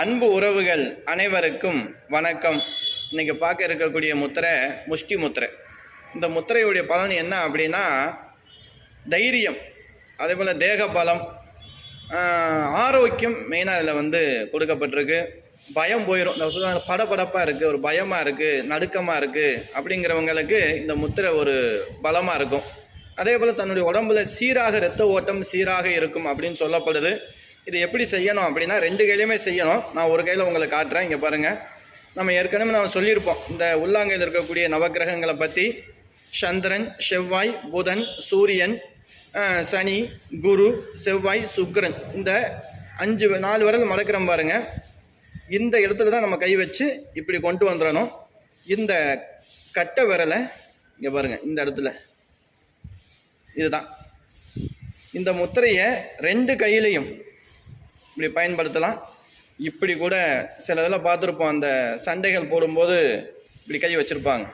அன்பு உறவுகள் அனைவருக்கும் வணக்கம். இன்னைக்கு பார்க்க இருக்கக்கூடிய முத்திரை முஷ்டி முத்திரை. இந்த முத்திரையுடைய பலன் என்ன அப்படின்னா தைரியம், அதே போல் தேக பலம், ஆரோக்கியம் மெயினாக அதில் கொடுக்கப்பட்டிருக்கு. பயம் போயிடும். இந்த படபடப்பாக இருக்குது, ஒரு பயமாக இருக்குது, நடுக்கமாக இருக்குது அப்படிங்கிறவங்களுக்கு இந்த முத்திரை ஒரு பலமாக இருக்கும். அதே போல் தன்னுடைய உடம்புல சீராக இரத்த ஓட்டம் சீராக இருக்கும் அப்படின்னு சொல்லப்படுது. இது எப்படி செய்யணும் அப்படின்னா 2 கையிலையுமே செய்யணும். நான் ஒரு கையில் உங்களுக்கு காட்டுறேன். இங்கே பாருங்கள், நம்ம ஏற்கனவே நம்ம சொல்லியிருப்போம் இந்த உள்ளாங்கையில் இருக்கக்கூடிய நவக்கிரகங்களை பற்றி. சந்திரன், செவ்வாய், புதன், சூரியன், சனி, குரு, செவ்வாய், சுக்கிரன், இந்த 4 விரல் மடக்கிறோம் பாருங்கள். இந்த இடத்துல தான் நம்ம கை வச்சு இப்படி கொண்டு வந்துடணும். இந்த கட்டை விரலை இங்கே பாருங்கள், இந்த இடத்துல இதுதான். இந்த முத்திரையை 2 கையிலையும் இப்படி பயன்படுத்தலாம். இப்படி கூட சில இதெல்லாம் பார்த்துருப்போம், அந்த சண்டைகள் போடும்போது இப்படி கை வச்சுருப்பாங்க.